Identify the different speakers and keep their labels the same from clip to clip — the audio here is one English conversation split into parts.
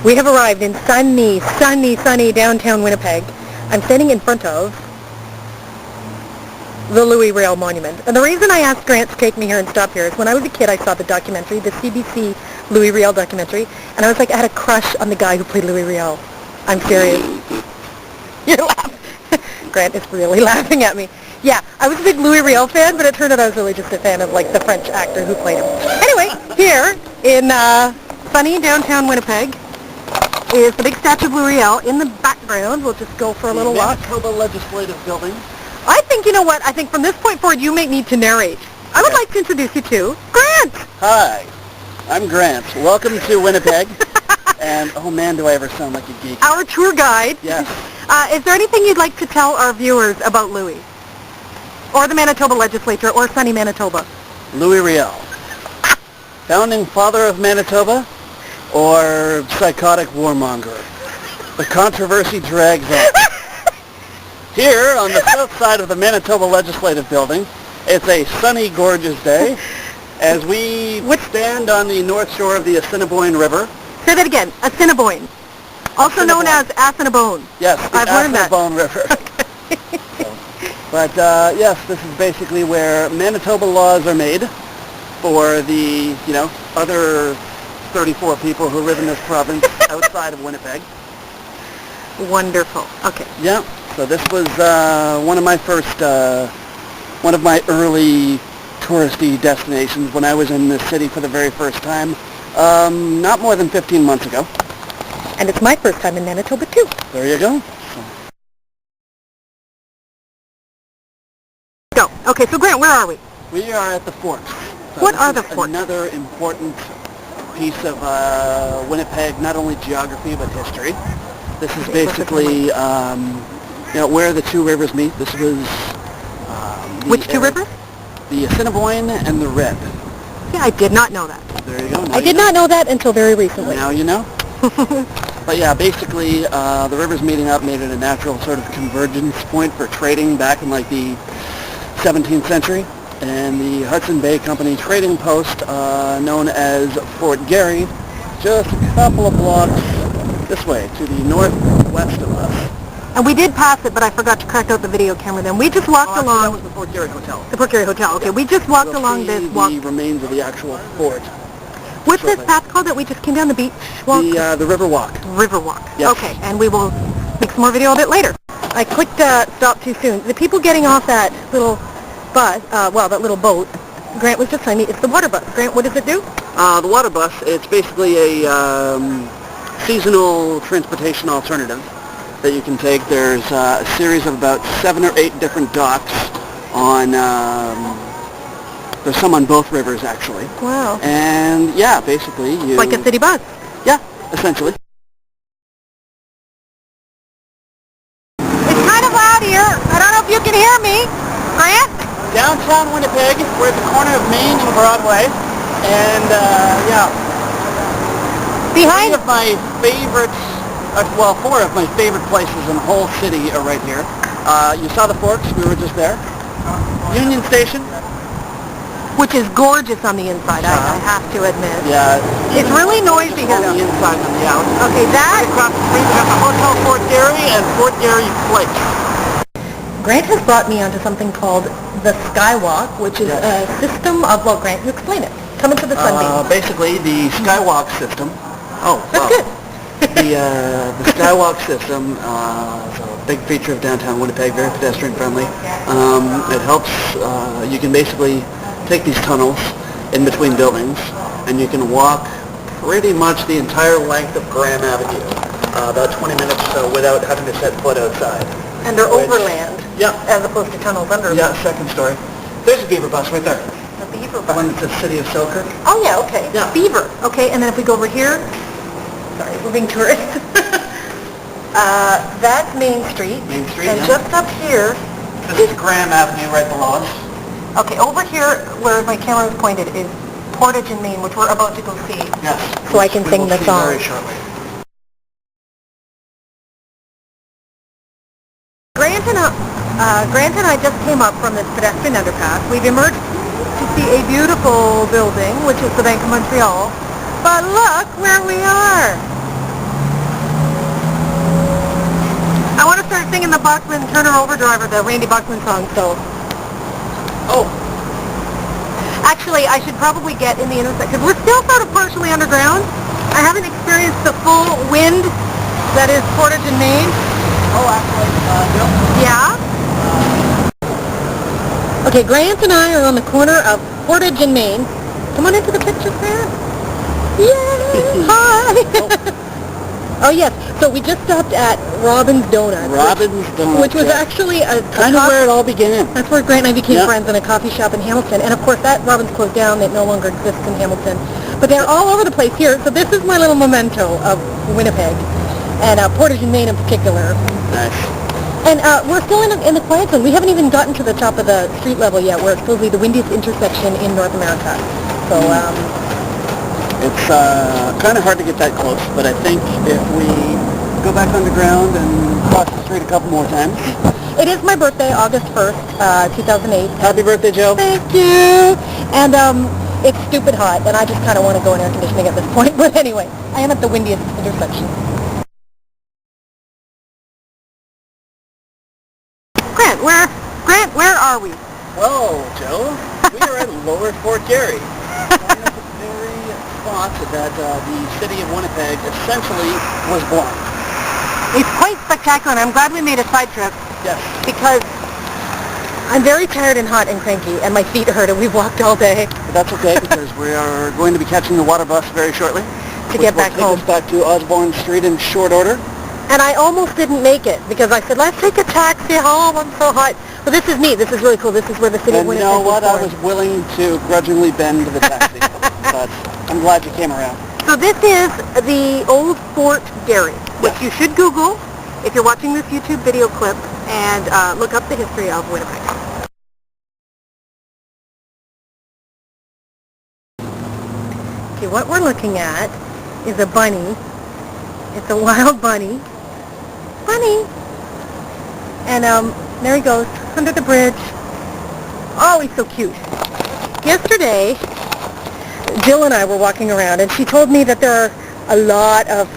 Speaker 1: We have arrived in sunny downtown Winnipeg. I'm standing in front of the Louis Riel Monument. And the reason I asked Grant to take me here and stop here is when I was a kid I saw the documentary, the CBC Louis Riel documentary, and I was like, I had a crush on the guy who played Louis Riel. I'm serious. You're laughing. Grant is really laughing at me. Yeah, I was a big Louis Riel fan, but it turned out I was really just a fan of like the French actor who played him. Anyway, here in sunny downtown Winnipeg is the big statue of Louis Riel. In the background, we'll just go for a little walk.
Speaker 2: Manitoba Legislative Building.
Speaker 1: I think, you know what, I think from this point forward you may need to narrate. I would like to introduce you to Grant.
Speaker 2: Hi, I'm Grant. Welcome to Winnipeg. And, oh man, do I ever sound like a geek.
Speaker 1: Our tour guide.
Speaker 2: Yes.
Speaker 1: Is there anything you'd like to tell our viewers about Louis? Or the Manitoba Legislature, or sunny Manitoba?
Speaker 2: Louis Riel. Founding father of Manitoba, or psychotic warmonger? The controversy drags on. Here, on the south side of the Manitoba Legislative Building, it's a sunny, gorgeous day as we stand on the north shore of the Assiniboine River.
Speaker 1: Say that again, Assiniboine. Also known as Assiniboine.
Speaker 2: Yes, the
Speaker 1: I've learned that.
Speaker 2: Assiniboine River. But yes, this is basically where Manitoba laws are made for the, other 34 people who live in this province outside of Winnipeg.
Speaker 1: Wonderful. Okay.
Speaker 2: Yeah. So this was one of my early touristy destinations when I was in this city for the very first time, not more than 15 months ago.
Speaker 1: And it's my first time in Manitoba too.
Speaker 2: There you go.
Speaker 1: Go. Okay, so Grant, where are we?
Speaker 2: We are at the Forks. So
Speaker 1: what are the Forks?
Speaker 2: Another important piece of Winnipeg, not only geography but history. This is basically where the two rivers meet. This was
Speaker 1: which two rivers?
Speaker 2: The Assiniboine and the Red.
Speaker 1: Yeah, I did not know that.
Speaker 2: There you go.
Speaker 1: I did not know that until very recently.
Speaker 2: Now you know. But yeah, basically the rivers meeting up made it a natural sort of convergence point for trading back in like the 17th century. And the Hudson Bay Company trading post, known as Fort Garry, just a couple of blocks this way to the northwest of us.
Speaker 1: And we did pass it, but I forgot to crack out the video camera then. We just walked along...
Speaker 2: That was the Fort Garry Hotel.
Speaker 1: The Fort Garry Hotel, okay. We just walked along this walk...
Speaker 2: the remains of the actual fort.
Speaker 1: What's this path called that we just came down the beach walk?
Speaker 2: The River Walk.
Speaker 1: River Walk.
Speaker 2: Yes.
Speaker 1: Okay, and we will make some more video of it later. I clicked stop too soon. The people getting off that little bus, that little boat, Grant was just telling me, it's the Waterbus. Grant, what does it do?
Speaker 2: The Waterbus, it's basically a seasonal transportation alternative that you can take. There's a series of about 7 or 8 different docks on, there's some on both rivers actually.
Speaker 1: Wow.
Speaker 2: And yeah, basically you...
Speaker 1: Like a city bus?
Speaker 2: Yeah, essentially.
Speaker 1: It's kind of loud here. I don't know if you can hear me. Grant?
Speaker 2: Downtown Winnipeg, we're at the corner of Main and Broadway, and yeah.
Speaker 1: Behind...
Speaker 2: 4 of my favorite places in the whole city are right here. You saw the Forks, we were just there. Union Station.
Speaker 1: Which is gorgeous on the inside, I have to admit.
Speaker 2: Yeah.
Speaker 1: It's really noisy here.
Speaker 2: On the inside and the out.
Speaker 1: Okay, that...
Speaker 2: Right across the street, we got the Hotel Fort Garry and Fort Garry Place.
Speaker 1: Grant has brought me onto something called the Skywalk, which is a system of... Well, Grant, you explain it. Come into the sunbeam.
Speaker 2: Basically, the Skywalk system... Oh,
Speaker 1: that's good.
Speaker 2: The Skywalk system is a big feature of downtown Winnipeg, very pedestrian friendly. It helps, you can basically take these tunnels in between buildings and you can walk pretty much the entire length of Graham Avenue, about 20 minutes or so without having to set foot outside.
Speaker 1: And they're overland,
Speaker 2: yeah,
Speaker 1: as opposed to tunnels under.
Speaker 2: Yeah, second story. There's a Beaver bus right there.
Speaker 1: A Beaver bus?
Speaker 2: The one that says City of Selkirk.
Speaker 1: Oh yeah, okay.
Speaker 2: Yeah.
Speaker 1: Beaver. Okay, and then if we go over here, sorry, we're being tourists. That's Main Street.
Speaker 2: Main Street,
Speaker 1: and
Speaker 2: yeah.
Speaker 1: just up here...
Speaker 2: This is Graham Avenue right below us.
Speaker 1: Okay, over here, where my camera is pointed, is Portage in Maine, which we're about to go see.
Speaker 2: Yes.
Speaker 1: So I can sing the song.
Speaker 2: Very shortly.
Speaker 1: Grant and I just came up from this pedestrian underpass. We've emerged to see a beautiful building, which is the Bank of Montreal. But look where we are. I want to start singing the Buckman Turner Overdriver, the Randy Buckman song, so...
Speaker 2: Oh.
Speaker 1: Actually, I should probably get in the intersection, because we're still sort of partially underground. I haven't experienced the full wind that is Portage in Maine.
Speaker 2: Oh, actually, no.
Speaker 1: Yeah? Okay, Grant and I are on the corner of Portage in Maine. Come on into the picture, Grant. Yay! Hi! Oh, yes. So we just stopped at Robin's Donuts.
Speaker 2: Robin's Donuts.
Speaker 1: Which was actually a
Speaker 2: kind of where it all began.
Speaker 1: That's where Grant and I became friends, in a coffee shop in Hamilton. And, of course, that Robin's closed down. It no longer exists in Hamilton. But they're all over the place here. So this is my little memento of Winnipeg, and Portage in Maine in particular.
Speaker 2: Nice.
Speaker 1: And we're still in the quiet zone. We haven't even gotten to the top of the street level yet, where it's supposedly the windiest intersection in North America. So,
Speaker 2: it's kind of hard to get that close, but I think if we go back underground and cross the street a couple more times.
Speaker 1: It is my birthday, August 1st, 2008.
Speaker 2: Happy birthday, Joe.
Speaker 1: Thank you. And it's stupid hot, and I just kind of want to go in air conditioning at this point. But anyway, I am at the windiest intersection. Grant, where are we?
Speaker 2: Whoa, Joe. We are at Lower Fort Garry. Spot that the city of Winnipeg essentially was born.
Speaker 1: It's quite spectacular, and I'm glad we made a side trip.
Speaker 2: Yes.
Speaker 1: Because I'm very tired and hot and cranky, and my feet hurt, and we've walked all day.
Speaker 2: But that's okay, because we are going to be catching the Waterbus very shortly.
Speaker 1: To get back home.
Speaker 2: Take us back to Osborne Street in short order.
Speaker 1: And I almost didn't make it, because I said, let's take a taxi home, I'm so hot. But this is neat, this is really cool, this is where the city of Winnipeg
Speaker 2: was born.
Speaker 1: And you know what,
Speaker 2: I was willing to grudgingly bend to the taxi, but I'm glad you came around.
Speaker 1: So this is the old Fort Garry, which you should Google if you're watching this YouTube video clip, and look up the history of Winnipeg. Okay, what we're looking at is a bunny. It's a wild bunny. Bunny! And there he goes, under the bridge. Oh, he's so cute. Yesterday, Jill and I were walking around, and she told me that there are a lot of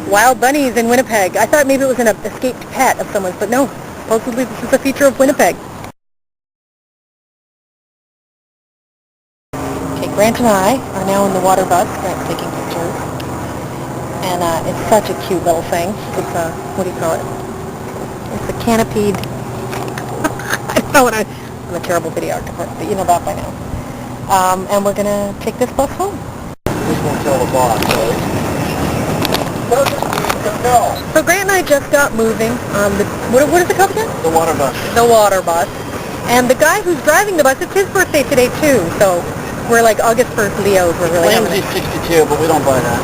Speaker 1: wild bunnies in Winnipeg. I thought maybe it was an escaped pet of someone's, but no. Supposedly this is a feature of Winnipeg. Okay, Grant and I are now in the Waterbus. Grant's taking pictures. And it's such a cute little thing. It's a, what do you call it? It's a canopied... I don't know what I'm a terrible videographer, but you know that by now. And we're going to take this bus home.
Speaker 2: This won't tell the boss, right? No.
Speaker 1: So Grant and I just got moving on the, what is it called again?
Speaker 2: The Waterbus.
Speaker 1: The Waterbus. And the guy who's driving the bus, it's his birthday today too, so we're like August 1st Leos. We're really
Speaker 2: Claims he's 62, but we don't buy that.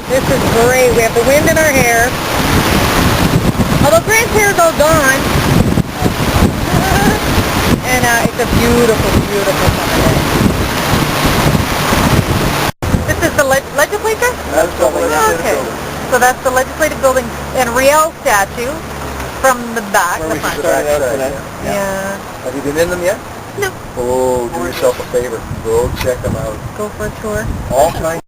Speaker 1: This is great. We have the wind in our hair. Although Grant's hair is all gone. And it's a beautiful, beautiful summer day. This is the legislature?
Speaker 2: That's
Speaker 1: okay. So that's the legislative building and Riel statue from the back,
Speaker 2: Where
Speaker 1: the front.
Speaker 2: Yeah. Have you been in them yet?
Speaker 1: No.
Speaker 2: Oh, do yourself a favor. Go check them out.
Speaker 1: Go for a tour.
Speaker 2: All kinds.